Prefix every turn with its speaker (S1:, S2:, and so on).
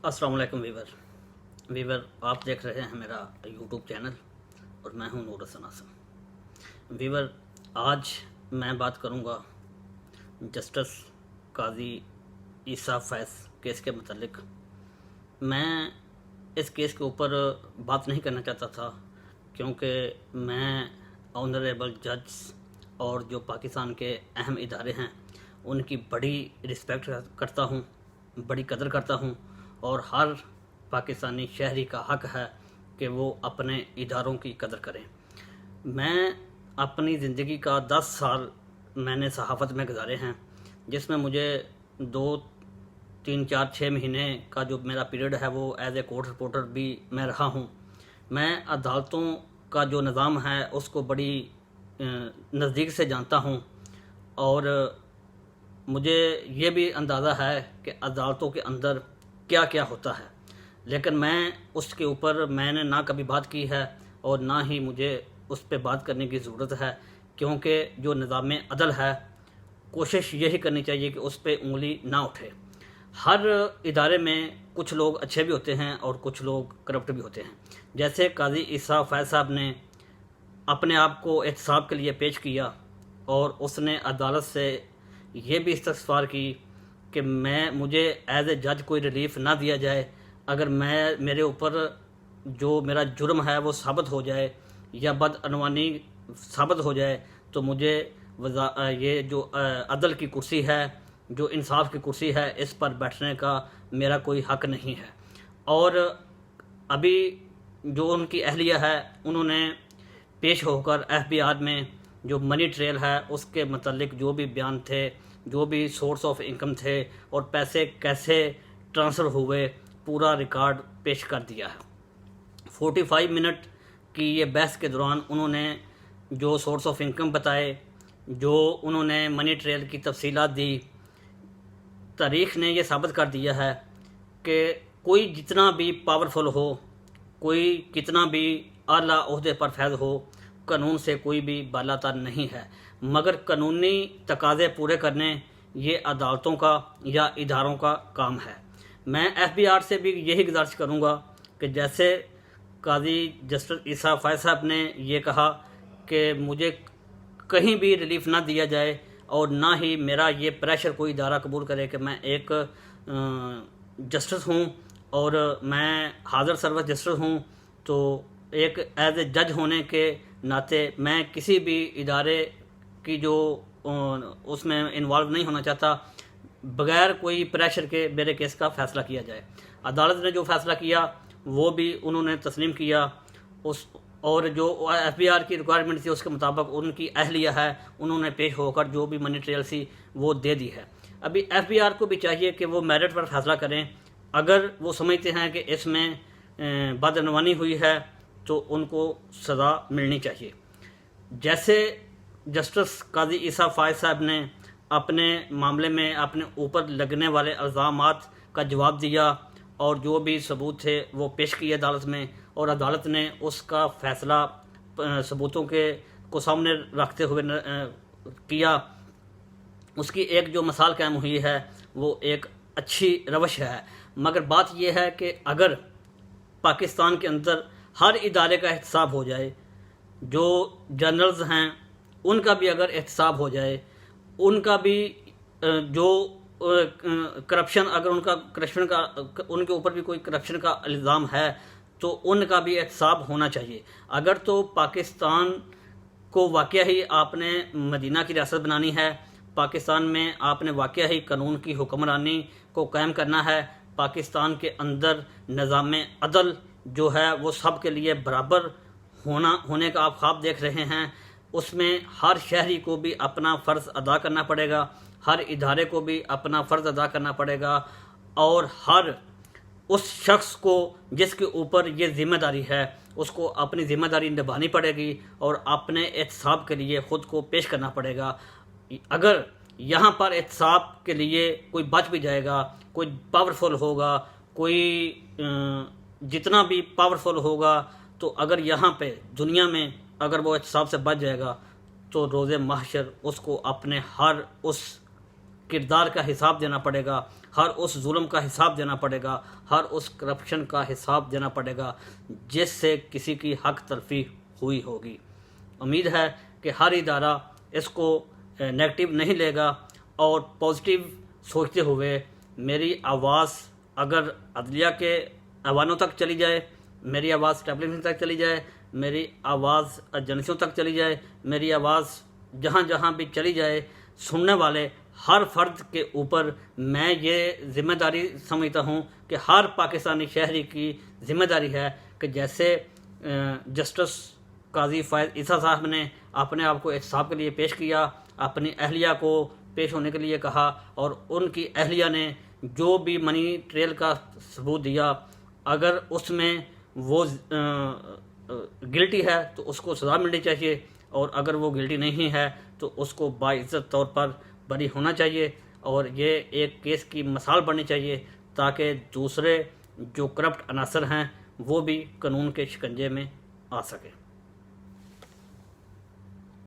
S1: अस्सलाम वालेकुम वीवर आप देख रहे हैं मेरा यूट्यूब चैनल और मैं हूं नूर हसन आसम। वीवर आज मैं बात करूंगा जस्टिस काजी ईसा फैज़ केस के मतलब। मैं इस केस के ऊपर बात नहीं करना चाहता था क्योंकि मैं ऑनरेबल जज और जो पाकिस्तान के अहम इदारे हैं उनकी बड़ी रिस्पेक्ट करता हूं, बड़ी कदर करता हूं और हर पाकिस्तानी शहरी का हक है कि वो अपने इदारों की कदर करें। मैं अपनी ज़िंदगी का 10 साल मैंने सहाफ़त में गुजारे हैं, जिसमें मुझे 2, 3, 4, 6 महीने का जो मेरा पीरियड है वो एज ए कोर्ट रिपोर्टर भी मैं रहा हूँ। मैं अदालतों का जो निज़ाम है उसको बड़ी नज़दीक से जानता हूँ और मुझे ये भी अंदाज़ा है कि अदालतों के अंदर क्या क्या होता है, लेकिन मैं उसके ऊपर मैंने ना कभी बात की है और ना ही मुझे उस पर बात करने की ज़रूरत है, क्योंकि जो निज़ाम अदल है कोशिश यही करनी चाहिए कि उस पर उंगली ना उठे। हर इदारे में कुछ लोग अच्छे भी होते हैं और कुछ लोग करप्ट भी होते हैं। जैसे काजी ईसा फैज़ साहब ने अपने आप को एहतसाब के लिए पेश किया और उसने अदालत से ये भी इस्तग़फ़ार की कि मुझे एज ए जज कोई रिलीफ ना दिया जाए। अगर मेरे ऊपर जो मेरा जुर्म है वो साबित हो जाए या बदअनवानी साबित हो जाए तो मुझे ये जो अदल की कुर्सी है, जो इंसाफ की कुर्सी है, इस पर बैठने का मेरा कोई हक नहीं है। और अभी जो उनकी अहलिया है उन्होंने पेश होकर FBI में जो मनी ट्रेल है उसके मतलब जो भी बयान थे, जो भी सोर्स ऑफ इनकम थे और पैसे कैसे ट्रांसफ़र हुए, पूरा रिकॉर्ड पेश कर दिया है। 45 मिनट की ये बहस के दौरान उन्होंने जो सोर्स ऑफ इनकम बताए, जो उन्होंने मनी ट्रेल की तफसीलात दी, तारीख़ ने ये साबित कर दिया है कि कोई जितना भी पावरफुल हो, कोई कितना भी आला ओहदे पर फैज़ हो, कानून से कोई भी बालातर नहीं है, मगर कानूनी तकाज़े पूरे करने ये अदालतों का या इदारों का काम है। मैं FBI से भी यही गुजारिश करूँगा कि जैसे काजी जस्टिस ईसा फैज़ साहब ने ये कहा कि मुझे कहीं भी रिलीफ ना दिया जाए और ना ही मेरा ये प्रेशर कोई इदारा कबूल करे कि मैं एक जस्टिस हूँ और मैं हाज़िर सर्विस जस्टिस हूँ, तो एक एज ए जज होने के नाते मैं किसी भी इदारे की जो उसमें इन्वॉल्व नहीं होना चाहता, बग़ैर कोई प्रेशर के मेरे केस का फ़ैसला किया जाए। अदालत ने जो फ़ैसला किया वो भी उन्होंने तस्लीम किया उस, और जो FBI की रिक्वायरमेंट थी उसके मुताबिक उनकी अहलिया है, उन्होंने पेश होकर जो भी मनी ट्रेल थी वो दे दी है। अभी FBI को भी चाहिए कि वो मेरिट पर फैसला करें। अगर वो समझते हैं कि इसमें बदअनवानी हुई है तो उनको सज़ा मिलनी चाहिए। जैसे जस्टिस काजी ईसा फैज़ साहब ने अपने मामले में अपने ऊपर लगने वाले इल्ज़ामात का जवाब दिया और जो भी सबूत थे वो पेश किए अदालत में, और अदालत ने उसका फ़ैसला सबूतों को सामने रखते हुए किया। उसकी एक जो मिसाल कायम हुई है वो एक अच्छी रवश है। मगर बात यह है कि अगर पाकिस्तान के अंदर हर इदारे का एहतसाब हो जाए, जो जनरल्स हैं उनका भी अगर एहतसाब हो जाए, उनका भी जो करप्शन, अगर उनके ऊपर भी कोई करप्शन का इल्ज़ाम है तो उनका भी एहतसाब होना चाहिए। अगर तो पाकिस्तान को वाकई ही आपने मदीना की रियासत बनानी है, पाकिस्तान में आपने वाकई ही कानून की हुक्मरानी को कायम करना है, पाकिस्तान के अंदर निज़ाम अदल जो है वो सब के लिए बराबर होने का आप ख्वाब देख रहे हैं, उसमें हर शहरी को भी अपना फ़र्ज़ अदा करना पड़ेगा, हर इदारे को भी अपना फ़र्ज़ अदा करना पड़ेगा और हर उस शख्स को जिसके ऊपर ये ज़िम्मेदारी है उसको अपनी ज़िम्मेदारी निभानी पड़ेगी और अपने एहतसाब के लिए ख़ुद को पेश करना पड़ेगा। अगर यहाँ पर एहतसाब के लिए कोई बच भी जाएगा, कोई पावरफुल होगा, कोई जितना भी पावरफुल होगा, तो अगर यहाँ पे दुनिया में अगर वो एहतसाब से बच जाएगा तो रोज़े महशर उसको अपने हर उस किरदार का हिसाब देना पड़ेगा, ہر اس ظلم کا حساب دینا پڑے گا، ہر اس کرپشن کا حساب دینا پڑے گا جس سے کسی کی حق تلفی ہوئی ہوگی۔ امید ہے کہ ہر ادارہ اس کو نیگیٹو نہیں لے گا اور پازیٹیو سوچتے ہوئے میری آواز اگر عدلیہ کے ایوانوں تک چلی جائے، میری آواز ٹیلیویژن تک چلی جائے، میری آواز ایجنسیوں تک چلی جائے، میری آواز جہاں جہاں بھی چلی جائے، سننے والے ہر فرد کے اوپر میں یہ ذمہ داری سمجھتا ہوں کہ ہر پاکستانی شہری کی ذمہ داری ہے کہ جیسے جسٹس قاضی فائز عیسیٰ صاحب نے اپنے آپ کو احتساب کے لیے پیش کیا، اپنی اہلیہ کو پیش ہونے کے لیے کہا، اور ان کی اہلیہ نے جو بھی منی ٹریل کا ثبوت دیا، اگر اس میں وہ گلٹی ہے تو اس کو سزا ملنی چاہیے، اور اگر وہ گلٹی نہیں ہے تو اس کو باعزت طور پر بری ہونا چاہیے، اور یہ ایک کیس کی مثال بننی چاہیے تاکہ دوسرے جو کرپٹ عناصر ہیں وہ بھی قانون کے شکنجے میں آ سکیں۔